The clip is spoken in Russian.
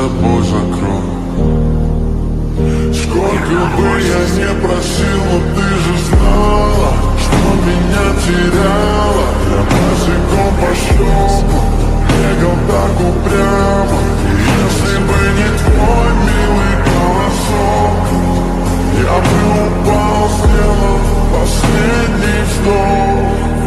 собой закрой. Сколько бы я не просил, но ты же знала, что меня теряла. Я босиком по щекам бегал так упрямо. И если бы не твой милый голосок, я бы упал, сделал последний вздох.